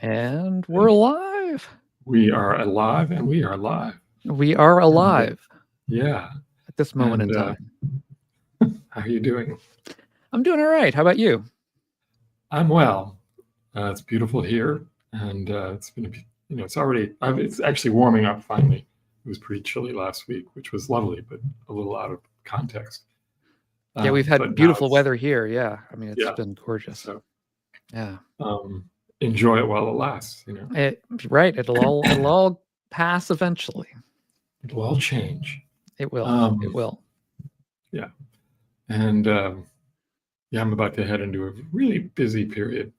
And we're alive. We are alive and we are live. We are And alive yeah. at this moment in And time. how are you doing? I'm doing all right. How about you? I'm well. It's beautiful here, and it's been, it's actually warming up finally. It was pretty chilly last week, which was lovely, but a little out of context. Yeah, we've had But now beautiful weather here. Yeah. I mean, it's yeah. been gorgeous. So Yeah. um, enjoy it while it lasts. Right. It'll all pass eventually. It'll all change. It will. It Um, will. yeah. And yeah, I'm about to head into a really busy period,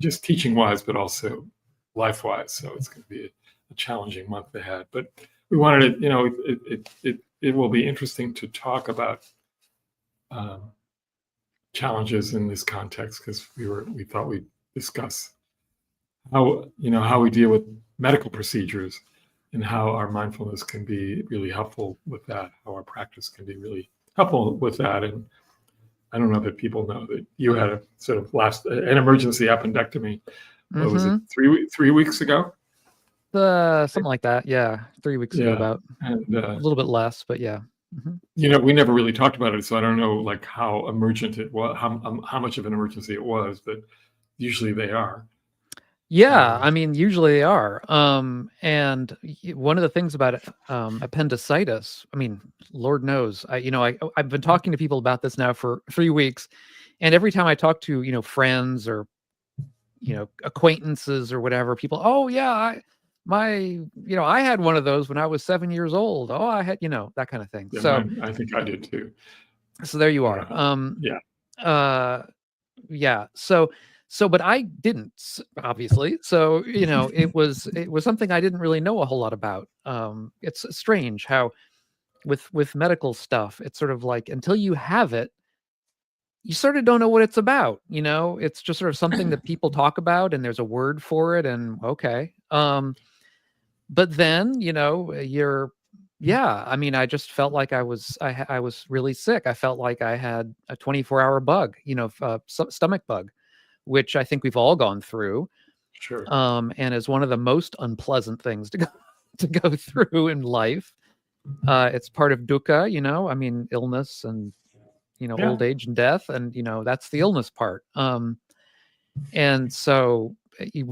just teaching wise, but also life wise. So it's going to be a challenging month ahead. But we wanted to, it will be interesting to talk about um, challenges in this context because we thought we'd discuss how we deal with medical procedures and how our mindfulness can be really helpful with that, how our practice can be really helpful with that. And I don't know that people know that you had a sort of an emergency appendectomy. What was it? Mm-hmm. 3 weeks ago? Something like that. Yeah. 3 weeks ago, Yeah. about And a little bit less, but yeah. Mm-hmm. we never really talked about it, so I don't know like how emergent it was, how much of an emergency it was, but usually they are. Yeah, I mean, usually they are. And one of the things about appendicitis, I mean, Lord knows, I've been talking to people about this now for 3 weeks, and every time I talk to friends or acquaintances or whatever, people, oh yeah, I had one of those when I was 7 years old. Oh, I had that kind of thing. Yeah, So I think I did too. so there you I don't are. know. Yeah. Yeah. So, but I didn't, obviously. So, it was something I didn't really know a whole lot about. It's strange how with medical stuff, it's sort of like until you have it, you sort of don't know what it's about. It's just sort of something that people talk about, and there's a word for it, and okay. But then, yeah, I mean, I just felt like I was really sick. I felt like I had a 24-hour bug, stomach bug, which I think we've all gone through, Sure. and is one of the most unpleasant things to go to go through in life. It's part of dukkha, I mean, illness and Yeah. old age and death, and that's the illness part. And so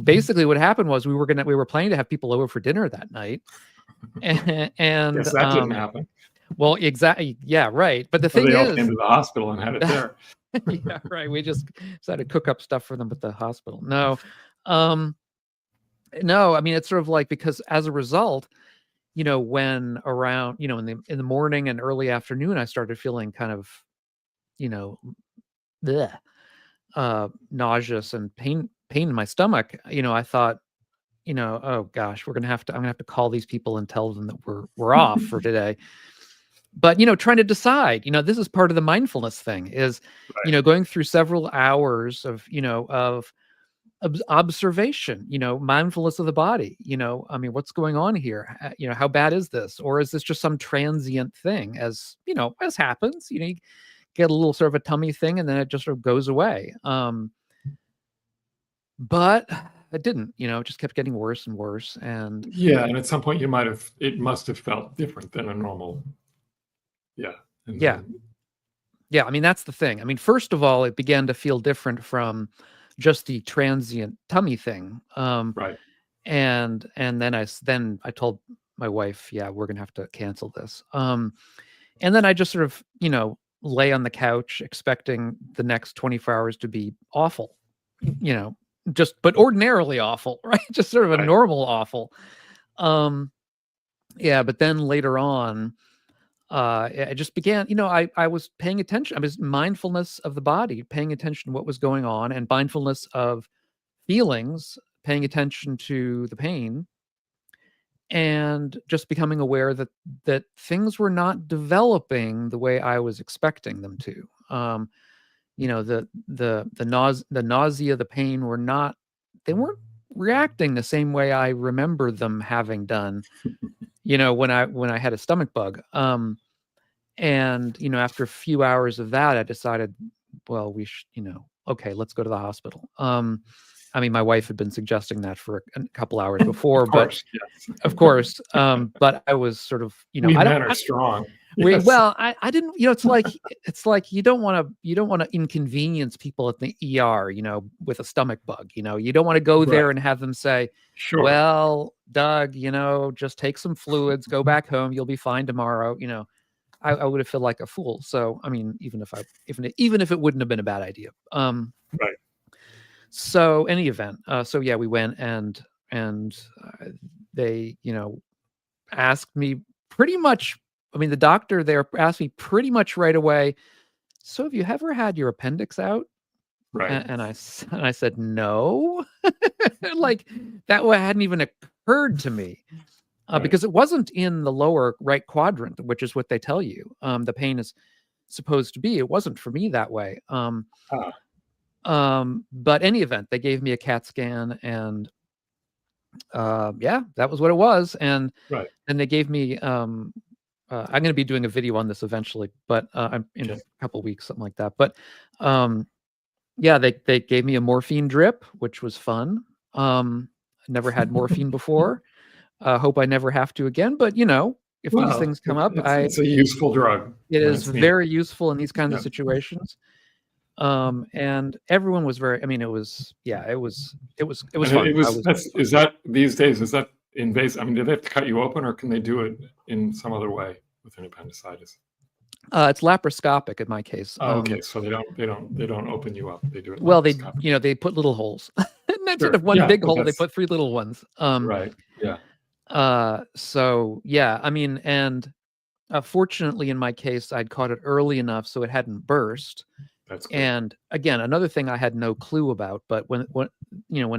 basically, what happened was we were planning to have people over for dinner that night, and Guess that didn't happen. well, exactly, yeah, right. But the Or thing they all came is, to the hospital and had it there. yeah, right. We just decided to cook up stuff for them at the hospital. No, um, no. I mean, it's sort of like because as a result, when around, in the morning and early afternoon, I started feeling kind of, you know, bleh, nauseous and pain in my stomach. I thought, oh gosh, I'm gonna have to call these people and tell them that we're off for today. But trying to decide, this is part of the mindfulness thing is, Right. going through several hours of observation, mindfulness of the body. I mean, what's going on here? How bad is this? Or is this just some transient thing, as happens? You get a little sort of a tummy thing, and then it just sort of goes away. But it didn't. It just kept getting worse and worse. And Yeah, and at some point it must have felt different than a normal. Yeah. And yeah, then, yeah. I mean, that's the thing. I mean, first of all, it began to feel different from just the transient tummy thing. right. And then I told my wife, yeah, we're gonna have to cancel this. And then I just sort of, lay on the couch expecting the next 24 hours to be awful, you know, but ordinarily awful, right? Just sort of a Right. normal awful. Um, yeah, but then later on, it just began, I was paying attention. I was mindfulness of the body, paying attention to what was going on, and mindfulness of feelings, paying attention to the pain, and just becoming aware that things were not developing the way I was expecting them to. The nausea, the pain they weren't reacting the same way I remember them having done, when I had a stomach bug. And after a few hours of that, I decided, well, we should, okay, let's go to the hospital. I mean, my wife had been suggesting that for a couple hours before, Of but course, yes. of course, but I was sort of, We I don't. men are strong. We Yes. well, I didn't. It's like you don't want to inconvenience people at the ER. With a stomach bug. You don't want to go there Right. and have them say, Sure. "Well, Doug, just take some fluids, go back home, you'll be fine tomorrow." I would have felt like a fool. So I mean, even if it wouldn't have been a bad idea. Right. So any event, so yeah, we went and they asked me pretty much. I mean, the doctor there asked me pretty much right away. So have you ever had your appendix out? Right. And I said no. Like that hadn't even occurred to me. Right. Because it wasn't in the lower right quadrant, which is what they tell you. The pain is supposed to be. It wasn't for me that way. But any event, they gave me a CAT scan, and yeah, that was what it was. And Right. and they gave me. I'm going to be doing a video on this eventually, but I'm in a couple weeks, something like that. But yeah, they gave me a morphine drip, which was fun. Never had morphine before. Hope I never have to again. But if these things come up, it's a useful drug. It is very useful in these kinds of situations. And everyone was very. I mean, it was fun. Is that these days? Is that invasive? I mean, do they have to cut you open, or can they do it in some other way with an appendicitis? It's laparoscopic in my case. Okay, so they don't open you up. They do it. Well, they put little holes. Instead of one big hole, they put 3 little ones. Right. Yeah. So yeah, I mean, and fortunately in my case, I'd caught it early enough so it hadn't burst. That's good. And again, another thing I had no clue about, but when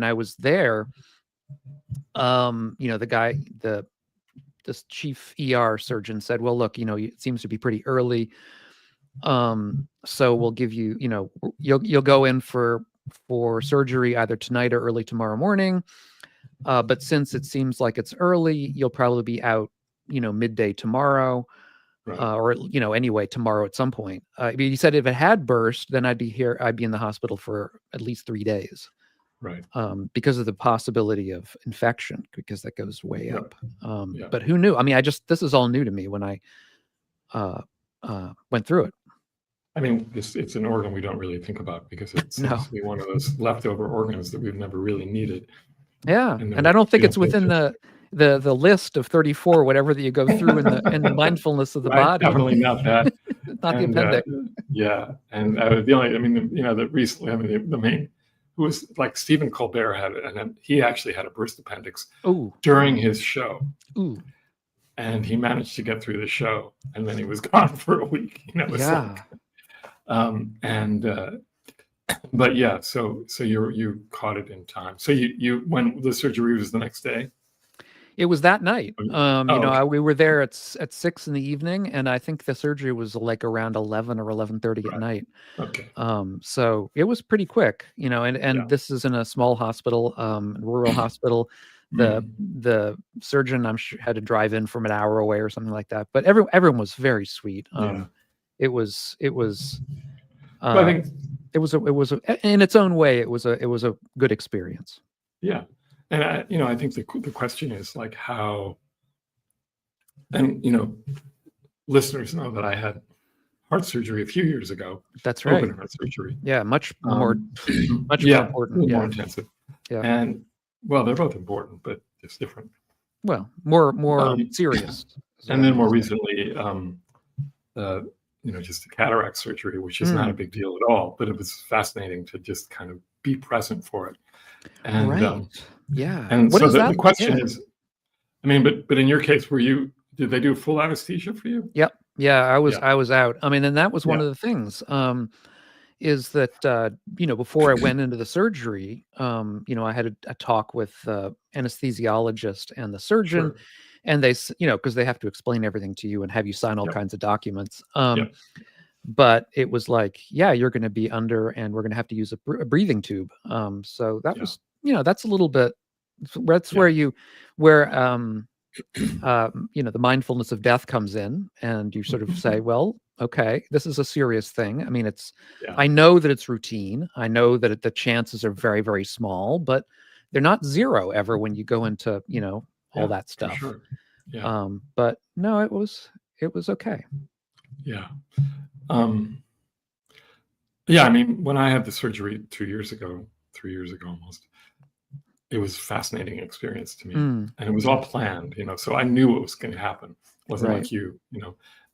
I was there, this chief ER surgeon said, well, look, it seems to be pretty early. So we'll give you, you'll go in for surgery either tonight or early tomorrow morning. But since it seems like it's early, you'll probably be out, midday tomorrow. Right. Or anyway, tomorrow at some point. He said if it had burst, then I'd be in the hospital for at least 3 days. Right. Because of the possibility of infection, because that goes way up. Yeah. But who knew? I mean, this is all new to me when I went through it. I mean, it's an organ we don't really think about because it seems to be one of those leftover organs that we've never really needed. Yeah, and I don't think it's within the list of 34, whatever that you go through in the mindfulness of the body. Definitely not that. Not the appendix. Yeah, and recently, the main, who was like Stephen Colbert had it, and he actually had a burst appendix during his show. Ooh. And he managed to get through the show, and then he was gone for a week. But yeah, so you caught it in time. So you when the surgery was the next day? It was that night. We were there at 6 in the evening, and I think the surgery was like around 11 or 11:30 at night. Okay. So it was pretty quick, and this is in a small hospital, rural hospital. The surgeon, I'm sure, had to drive in from an hour away or something like that. But everyone was very sweet. It was. I think it was in its own way. It was a good experience. Yeah, and I think the question is like how, and listeners know that I had heart surgery a few years ago. That's right. Open heart surgery. Yeah, much more important. More intensive. Yeah, and well, they're both important, but it's different. Well, more serious. And then more recently, just a cataract surgery, which is not a big deal at all, but it was fascinating to just kind of be present for it. And and what so the question is, I mean, but in your case, did they do full anesthesia for you? Yep. Yeah, I was out. I mean, and that was one of the things, is that, before I went into the surgery, I had a talk with the anesthesiologist and the surgeon. Sure. And they, because they have to explain everything to you and have you sign all kinds of documents. But it was like, you're going to be under, and we're going to have to use a breathing tube. So that was, that's a little bit. That's where the mindfulness of death comes in, and you sort of say, well, okay, this is a serious thing. I mean, Yeah, I know that it's routine. I know that the chances are very, very small, but they're not zero ever when you go into, all yeah, that for stuff. sure. Yeah, But no, it was okay. yeah. Um, yeah, I mean, when I had the surgery 2 years ago, 3 years ago almost, it was a fascinating experience to me. Mm, And it was all planned, so I knew what was going to happen. It wasn't right. like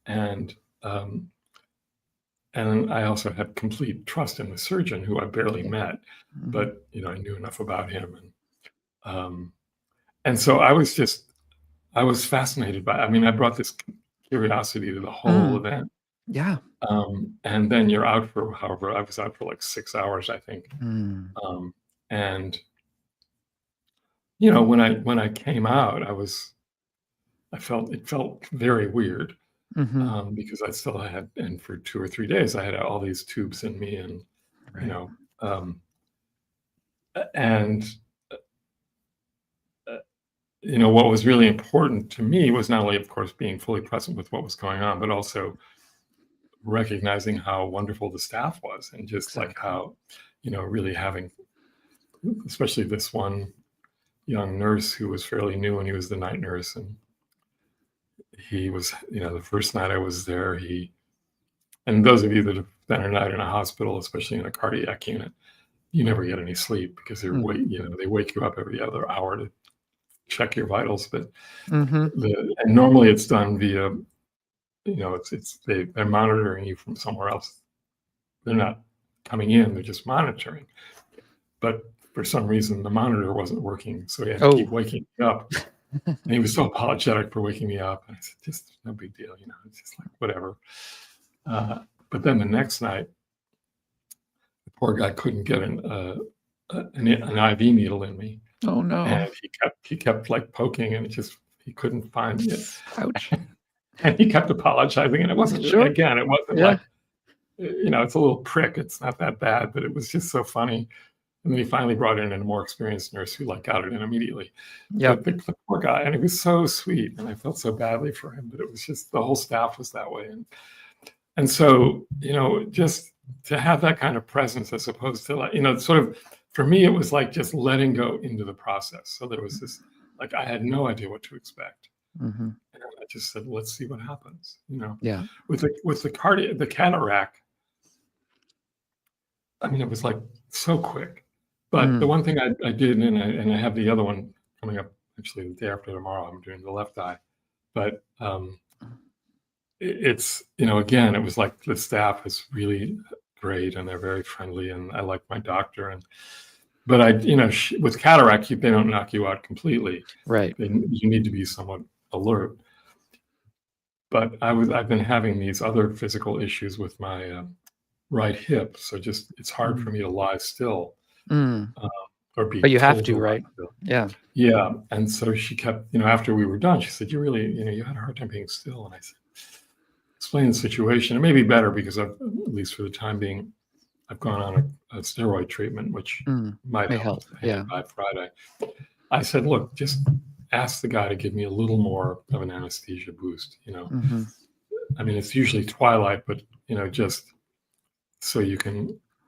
and um, and I also had complete trust in the surgeon who I barely Yeah. met, Hmm. but I knew enough about him, um, and so I was fascinated by. I mean, I brought this curiosity to the whole Mm, event, yeah. and then you're out for however I was out for like 6 hours, I think, Mm, and when I came out, it felt very weird, hmm. because I still had, and for 2 or 3 days, I had all these tubes in me, and you Right. know, um, and uh, what was really important to me was not only, of course, being fully present with what was going on, but also recognizing how wonderful the staff was, and just like Exactly. how, really having, especially this one young nurse who was fairly new, and he was the night nurse, and he was, the first night I was there, and those of you that have spent a night in a hospital, especially in a cardiac unit, you never get any sleep because Mm, they wake you up every other hour to check your vitals. But hmm. and normally it's done via, they're monitoring you from somewhere else. They're not coming in; they're just monitoring. But for some reason, the monitor wasn't working, so he had to keep Oh. waking me up. And he was so apologetic for waking me up. And I said, just no big deal, it's just like whatever. But then the next night, the poor guy couldn't get an IV needle in me, Oh and no. he kept like poking, and he couldn't find it, Ouch. and he kept apologizing, and Sure. it wasn't Yeah. like, it's a little prick. It's not that bad, but it was just so funny. And then he finally brought in a more experienced nurse who like got it in immediately. Yep. But the poor guy, and he was so sweet, and I felt so badly for him. But it was just the whole staff was that way, and so, just to have that kind of presence, as opposed to, like, sort of, for me, it was like just letting go into the process. So there was this, like, I had no idea what to expect. Hmm. And I just said, let's see what happens. Yeah. The cataract, I mean, it was like so quick. But the Mm, one thing I did, and I have the other one coming up actually the day after tomorrow, I'm doing the left eye. But it's, again, it was like the staff is really great, and they're very friendly, and I like my doctor. But with cataract, they don't knock you out completely. right. You need to be somewhat alert. But I've been having these other physical issues with my right hip, so just it's hard for Mm, me to lie still, mm. uh, or be But you have told to to, lie right? still. Yeah. Yeah, and so she kept, after we were done, she said, "You really, you had a hard time being still." And I said, "Explain the situation. It may be better because I've, at least for the time being, I've gone on a steroid treatment, which Mm. might May help help. Yeah. by Friday." I said, "Look, just ask the guy to give me a little more of an anesthesia boost. Hmm. I mean, it's usually twilight, but just so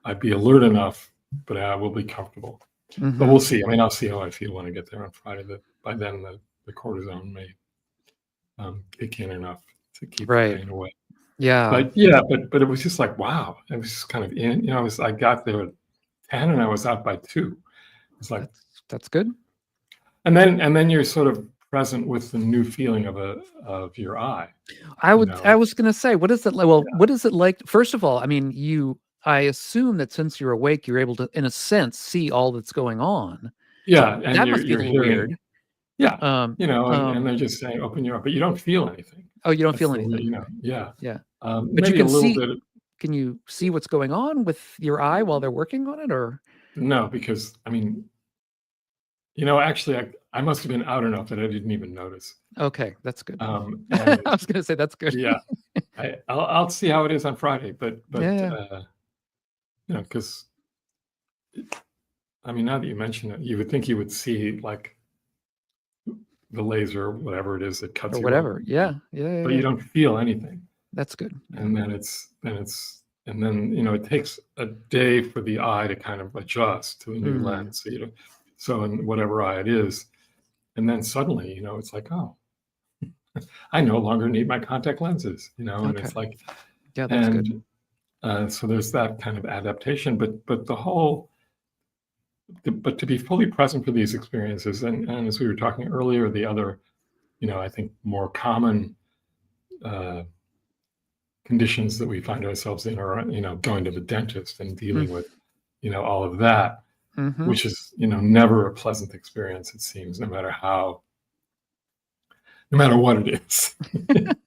I'd be alert enough, but I will be comfortable." But Hmm. we'll see. I mean, I'll see how I feel when I get there on Friday. That by then the cortisone may kick in enough to keep the Right. pain away. Yeah. But yeah, but it was just like, wow. It was just kind of I got there at 10 and I was out by 2. It's like, That's good. and then you're sort of present with the new feeling of your eye, I was gonna say, what is it like? Well, Yeah. what is it like? First of all, I mean, I assume that since you're awake, you're able to, in a sense, see all that's going on. Yeah, and That you're must be a you're little hearing, weird. yeah, Um, and um, they're just saying, open your up, but you don't feel anything. oh, you don't That's feel the way, anything. yeah. Yeah. But you Maybe a can little see bit. can you see what's going on with your eye while they're working on it, or No, because I mean, actually, I must have been out enough that I didn't even notice. okay, that's good. I And was gonna say that's good. yeah, I'll see how it is on Friday, but Yeah. because I mean, now that you mention it, you would think you would see like the laser, whatever it is that Or cuts you whatever. open, Yeah. Yeah, yeah, but you yeah. don't feel anything. That's good. Yeah. And then it takes a day for the eye to kind of adjust to a new lens. So in whatever eye it is, and then suddenly, it's like, oh, I no longer need my contact lenses, and Okay. it's like, Yeah, that's good. so there's that kind of adaptation, but to be fully present for these experiences, and as we were talking earlier, the other, I think more common uh, conditions that we find ourselves in are, going to the dentist and dealing with, all of that, Mm-hmm. which is, never a pleasant experience, it seems, no matter what it is.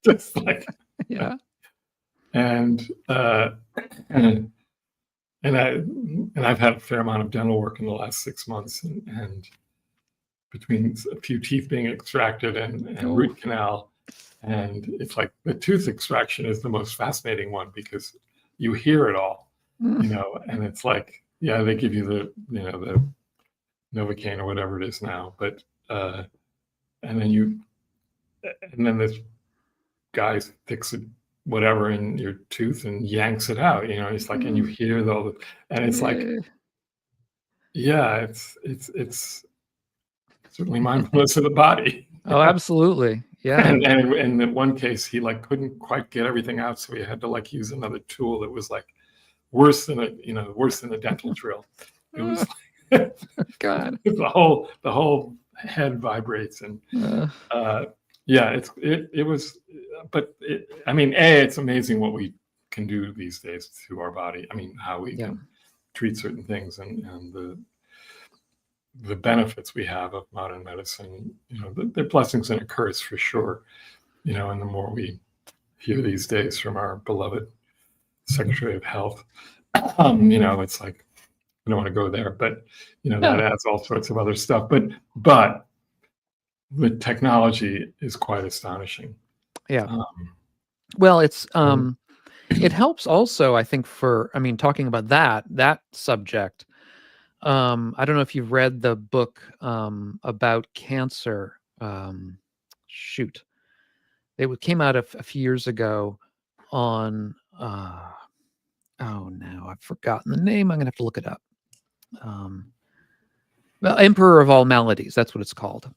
Just like, Yeah. and, and, I've had a fair amount of dental work in the last 6 months, and between a few teeth being extracted and Oh. root canal. And it's like the tooth extraction is the most fascinating one because you hear it all, and it's like, yeah, they give you the Novocaine or whatever it is now, but and then this guy sticks whatever in your tooth and yanks it out, it's like, and you hear and it's like, yeah, it's certainly mindfulness of the body. Oh, absolutely. Yeah. And in one case, he like couldn't quite get everything out, so he had to like use another tool that was like worse than a dental drill. It was like, God. the whole head vibrates, and yeah, it was, but I mean, it's amazing what we can do these days to our body. I mean, how we can treat certain things, and the benefits we have of modern medicine, they're blessings and a curse for sure, and the more we hear these days from our beloved Secretary of Health, it's like, I don't want to go there, but, that adds all sorts of other stuff, but the technology is quite astonishing. Yeah. Well, it helps also, I think, talking about that subject. I don't know if you've read the book about cancer. Shoot, it came out a few years ago on. Oh, now I've forgotten the name. I'm gonna have to look it up. Well, Emperor of All Maladies. That's what it's called.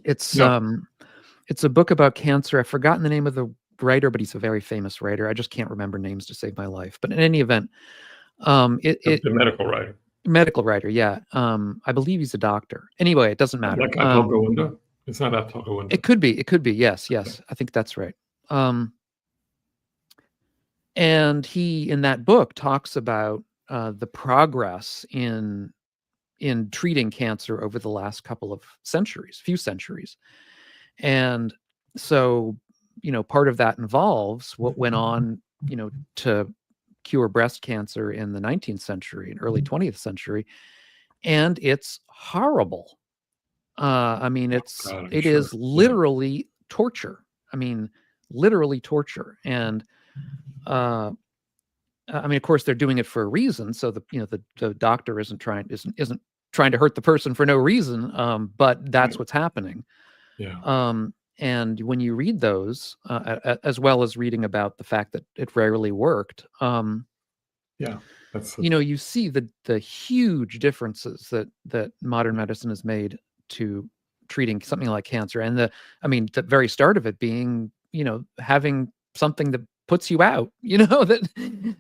It's a book about cancer. I've forgotten the name of the writer, but he's a very famous writer. I just can't remember names to save my life. But in any event, The medical writer. Medical writer, yeah. I believe he's a doctor. Anyway, it doesn't matter. Like Atul Gawande? It's not Atul Gawande. It could be. Yes. I think that's right. And he, in that book, talks about the progress in treating cancer over the last few centuries. And so, part of that involves what went on, to cure breast cancer in the 19th century and early 20th century. And it's horrible. I mean, it is literally torture. I mean, literally torture. And I mean, of course, they're doing it for a reason. So the doctor isn't trying to hurt the person for no reason. But that's what's happening. Yeah. And when you read those, as well as reading about the fact that it rarely worked, you see the huge differences that modern medicine has made to treating something like cancer. And the very start of it being, having something that puts you out, that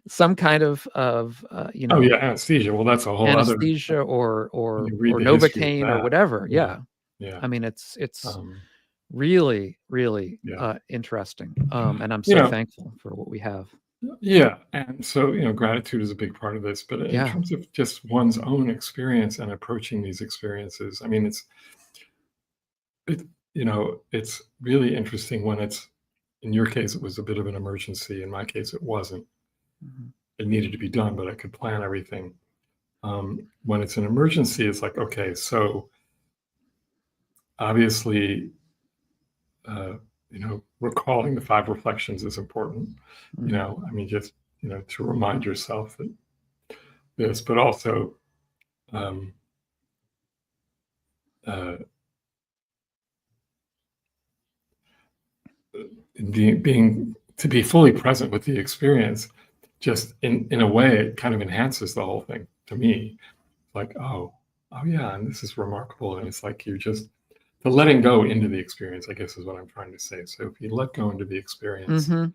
some kind of anesthesia. Well, that's a whole anesthesia or Novocaine or whatever. Yeah. I mean, it's really, really interesting. And I'm so thankful for what we have. Yeah. And so, gratitude is a big part of this, but in terms of just one's own experience and approaching these experiences, I mean, it's really interesting when in your case, it was a bit of an emergency. In my case, it wasn't. Mm-hmm. It needed to be done, but I could plan everything. When it's an emergency, it's like, okay, so obviously, recalling the 5 reflections is important. Mm-hmm. I mean, just, to remind yourself that this, but also being to be fully present with the experience, just in a way, it kind of enhances the whole thing to me. Like, oh yeah, and this is remarkable. And it's like you just the letting go into the experience, I guess is what I'm trying to say. So if you let go into the experience, Mm-hmm.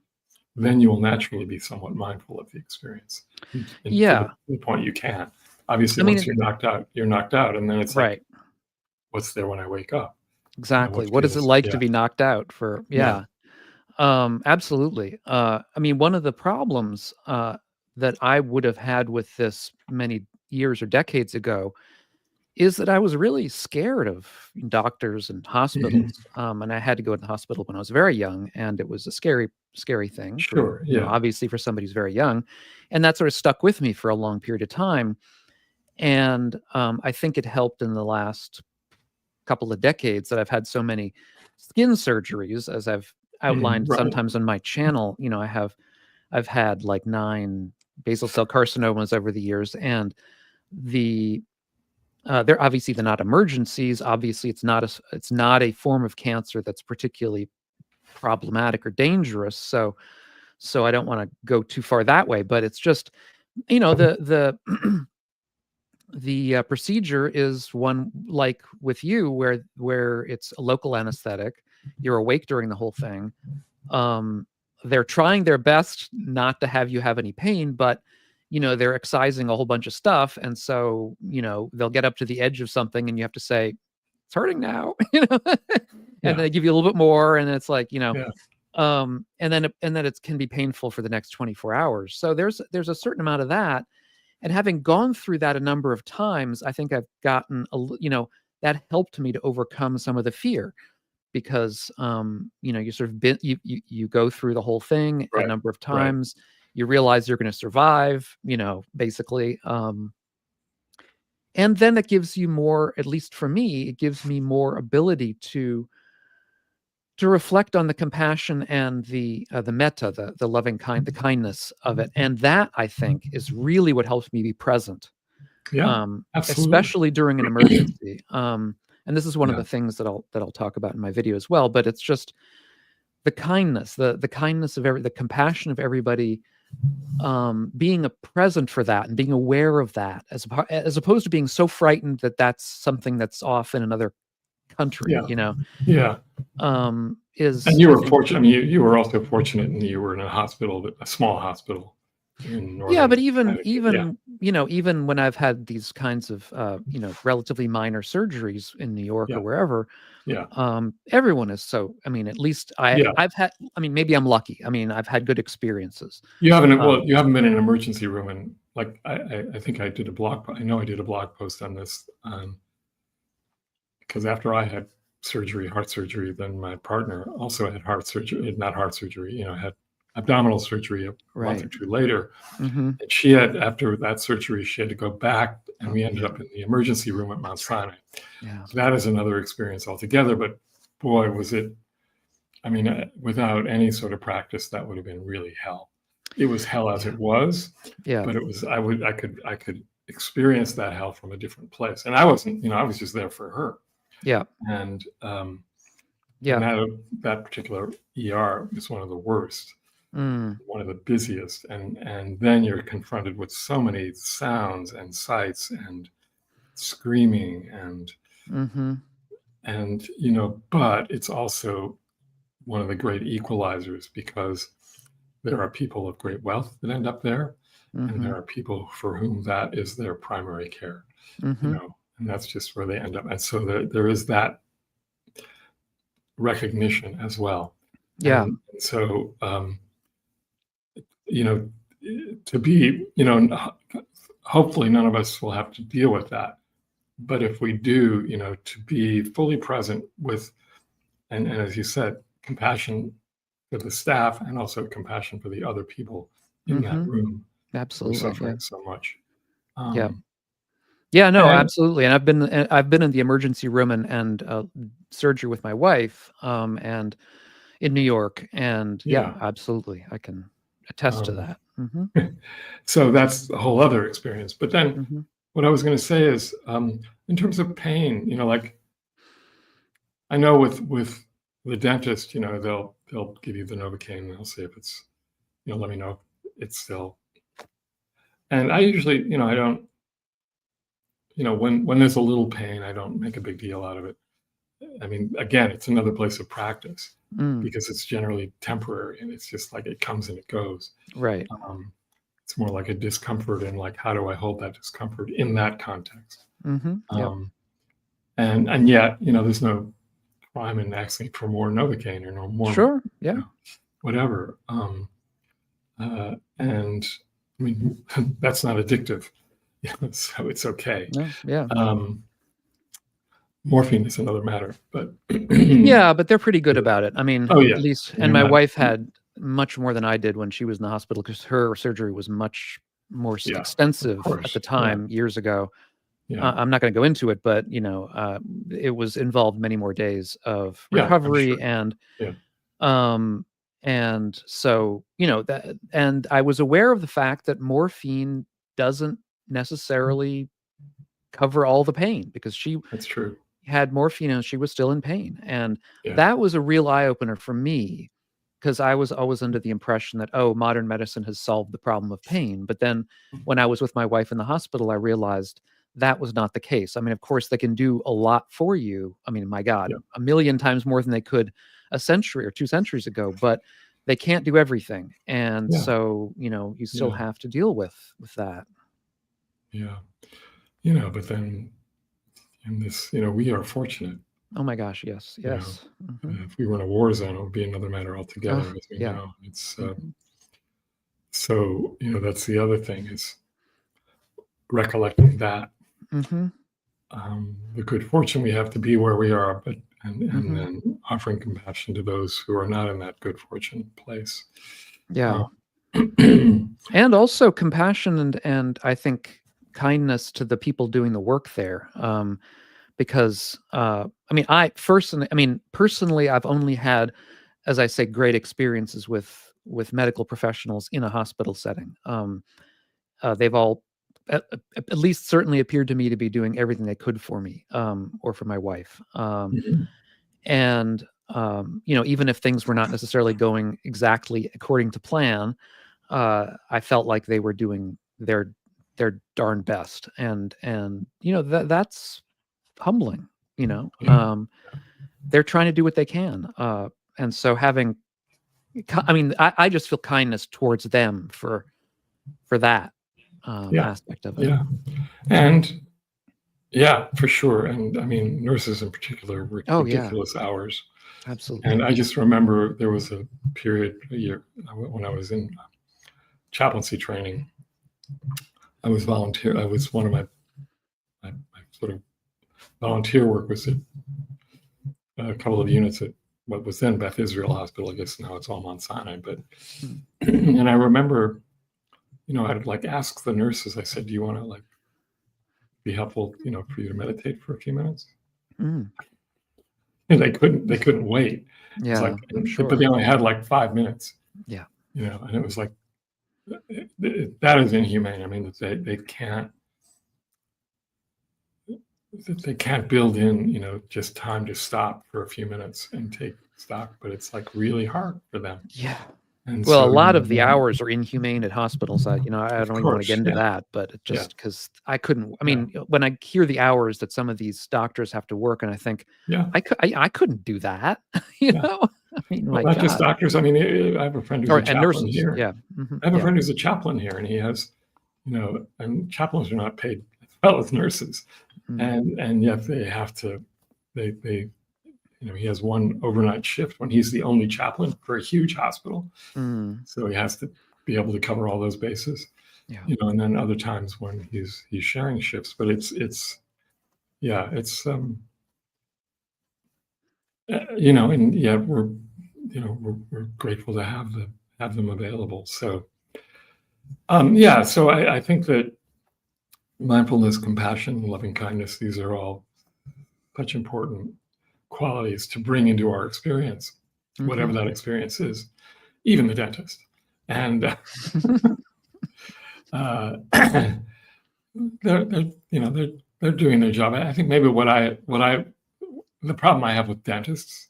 then you will naturally be somewhat mindful of the experience. And to Yeah. the point you can. Obviously, I once mean, you're knocked out, you're knocked out. And then it's like, right. what's there when I wake up? Exactly. What What is it feels, like to yeah, be knocked out for? yeah. Yeah. Absolutely. I mean, one of the problems that I would have had with this many years or decades ago is that I was really scared of doctors and Mhm. hospitals. And I had to go to the hospital when I was very young, and it was a scary, scary thing for, Sure, yeah. obviously for somebody who's very young. And that sort of stuck with me for a long period of time. And I think it helped in the last couple of decades that I've had so many skin surgeries, as I've Mhm, outlined right. sometimes on my channel. I've had like 9 basal cell carcinomas over the years, and the they're not emergencies. Obviously, it's not a form of cancer that's particularly problematic or dangerous. So I don't want to go too far that way, but it's just, the the procedure is one like with you, where it's a local anesthetic. You're awake during the whole thing. Um, they're trying their best not to have you have any pain, but they're excising a whole bunch of stuff, and so they'll get up to the edge of something, and you have to say, "It's hurting now," and Yeah, they give you a little bit more, and it's like, yeah, and then it can be painful for the next 24 hours. So there's a certain amount of that, and having gone through that a number of times, I think I've gotten that helped me to overcome some of the fear, because you sort of you go through the whole thing a right, number of right. times. You realize you're going to survive, basically. And then it gives you more, at least for me, it gives me more ability to reflect on the compassion and the metta, the loving the kindness of it. And that, I think, is really what helps me be present, Yeah, absolutely. especially during an emergency. And this is one of Yeah, the things that I'll talk about in my video as well. But it's just the kindness, the kindness of the compassion of everybody, being a present for that and being aware of that, as opposed to being so frightened that that's something that's off in another country. yeah, yeah. And Is you I were think. fortunate. I mean, you were also fortunate, and you were in a hospital, a small hospital in Yeah, but northern even Connecticut. Yeah, even even when I've had these kinds of relatively minor surgeries in New York or yeah, wherever, yeah, everyone is so. I mean, at least yeah. I've had. I mean, maybe I'm lucky. I mean, I've had good experiences. You haven't. Um, Well, you haven't been in an emergency room, and like I think I did a blog. I know I did a blog post on this because after I had surgery, heart surgery, then my partner also had heart surgery. Not heart surgery. Had abdominal surgery a month or right. two later. Mm-hmm. And she had, after that surgery, she had to go back, and Oh, we ended yeah. up in the emergency room at Mount That's right. Sinai. Yeah. So that is another experience altogether. But boy, was it, I mean, without any sort of practice, that would have been really hell. It was hell as Yeah. it was, Yeah. but I could experience that hell from a different place. And I wasn't, I was just there for her. Yeah. And, and Yeah. that particular ER is one of the worst, Mm. one of the busiest, and then you're confronted with so many sounds and sights and screaming Mm-hmm. and but it's also one of the great equalizers, because there are people of great wealth that end up there, and Mm-hmm. there are people for whom that is their primary care, Mm-hmm. and that's just where they end up. And so there is that recognition as well. Yeah. And so you know to be, hopefully none of us will have to deal with that, but if we do, to be fully present with, and as you said, compassion for the staff, and also compassion for the other people in that Mm-hmm. room who are Absolutely. Yeah. suffering so much. Yeah. um, Yeah, no, and absolutely. And I've been in the emergency room and surgery with my wife, and in New York, and yeah, yeah, absolutely, I can attest to um, that. Hmm. so that's a whole other experience. But then Hmm. what I was going to say is, in terms of pain, like I know with the dentist, they'll give you the Novocaine, and they'll say if it's, let me know if it's still. And I usually, I don't, when there's a little pain, I don't make a big deal out of it. I mean, again, it's another place of practice because it's generally temporary, and it's just like it comes and it goes. Right. It's more like a discomfort, and like, how do I hold that discomfort in that context? Yep. And yet, there's no crime in asking for more Novocaine or no more, Sure. Yeah. whatever. And I mean, that's not addictive, so it's okay. No. Yeah. Morphine is another matter, but Yeah, but they're pretty good about it. I mean, Oh, yeah. at least, You're and my not- wife had much more than I did when she was in the hospital because her surgery was much more Yeah, extensive course, at the time, years ago. Yeah. I'm not going to go into it, but it was involved many more days of Yeah, I'm recovery sure. and Yeah. and so that, and I was aware of the fact that morphine doesn't necessarily cover all the pain because she That's true. had morphine and she was still in pain, and Yeah. that was a real eye opener for me because I was always under the impression that modern medicine has solved the problem of pain. But then when I was with my wife in the hospital, I realized that was not the case. I mean, of course, they can do a lot for you. I mean, my God, Yeah. a million times more than they could a century or 2 centuries ago, but they can't do everything. And Yeah. so, you still Yeah. have to deal with that. Yeah. But then in this, we are fortunate. Oh my gosh, yes. Yes. If we were in a war zone, it would be another matter altogether, Oh, as we yeah. know. It's so, that's the other thing is recollecting that the good fortune we have to be where we are, but and then offering compassion to those who are not in that good fortune place. Yeah. And also compassion and I think kindness to the people doing the work there. Because personally, I've only had, as I say, great experiences with medical professionals in a hospital setting. They've all, at least certainly appeared to me to be doing everything they could for me, or for my wife. And even if things were not necessarily going exactly according to plan, I felt like they were doing their darn best, and that's humbling. They're trying to do what they can, and so having, I just feel kindness towards them for that aspect of it. Yeah. And yeah, for sure. And I mean, nurses in particular work ridiculous hours. Absolutely. And I just remember there was a year when I was in chaplaincy training. I was one of my sort of volunteer work was at a couple of units at what was then Beth Israel Hospital. I guess now it's all Mount Sinai. But and I remember, I'd like ask the nurses. I said, "Do you want to like be helpful, for you to meditate for a few minutes?" And they couldn't wait. Yeah, like, I'm sure. But they only had like 5 minutes. Yeah. And it was like that is inhumane. I mean, they can't. They can't build in, just time to stop for a few minutes and take stock, but it's like really hard for them. Yeah. And well, so, a lot of the hours are inhumane at hospitals. I don't even want to get into yeah. that, but it just because I couldn't. I mean, when I hear the hours that some of these doctors have to work, and I think, I couldn't do that. You know, I mean, well, not just doctors. I mean, I have a friend who's a chaplain nurses here. Yeah, I have a friend who's a chaplain here, and he has, and chaplains are not paid as well as nurses, and yet they have to, they. He has one overnight shift when he's the only chaplain for a huge hospital. So he has to be able to cover all those bases. Yeah. And then other times when he's sharing shifts, but it's and yeah, we're grateful to have them available. So so I think that mindfulness, compassion, loving kindness, these are all such important qualities to bring into our experience, whatever that experience is, even the dentist. And they're doing their job. I think maybe the problem I have with dentists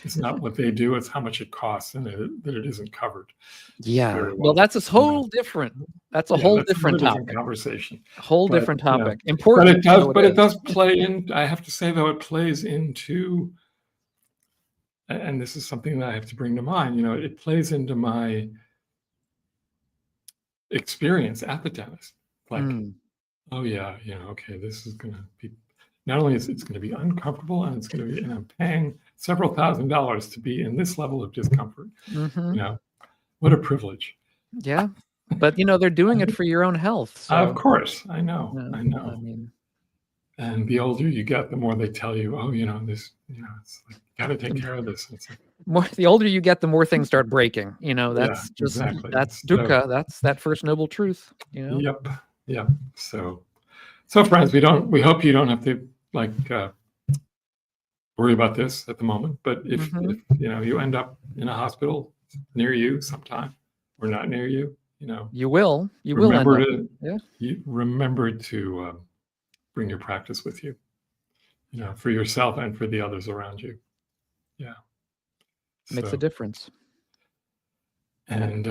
It's not what they do; it's how much it costs, and that it isn't covered. Yeah. Very Well, well. that's a whole different. That's a whole That's a different different topic. conversation. A whole But, different you know, topic. Important. but it does play in. I have to say, though, it plays into, and this is something that I have to bring to mind. It plays into my experience at the dentist. Like, oh yeah, okay, this is going to be. Not only is it's going to be uncomfortable, and and I'm paying several $1,000s to be in this level of discomfort. What a privilege. Yeah, but they're doing it for your own health. So. Of course, I know. Yeah, I know. I mean, and the older you get, the more they tell you, oh, this, it's like, got to take care of this. It's like, the older you get, the more things start breaking. That's just exactly. That's dukkha. That's that first noble truth. Yep. Yep. So friends, we hope you don't have to worry about this at the moment. But if you end up in a hospital near you sometime, or not near you, you will remember end up. remember to bring your practice with you, for yourself and for the others around you. Yeah. Makes a difference. And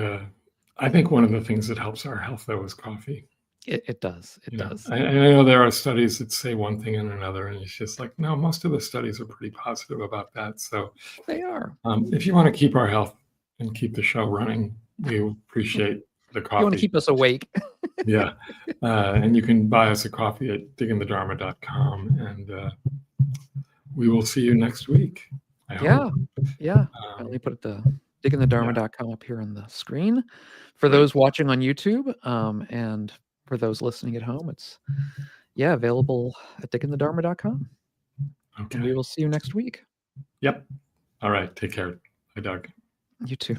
I think one of the things that helps our health, though, is coffee. It does. It does. I know there are studies that say one thing and another, and it's just like, no, most of the studies are pretty positive about that. So they are. If you want to keep our health and keep the show running, we appreciate the coffee. You want to keep us awake. Yeah. And you can buy us a coffee at diggingthedharma.com, and we will see you next week. Yeah. Let me put the diggingthedharma.com up here on the screen for those watching on YouTube, and for those listening at home. It's available at diggingthedharma.com. Okay. And we will see you next week. Yep. All right. Take care. Bye, Doug. You too.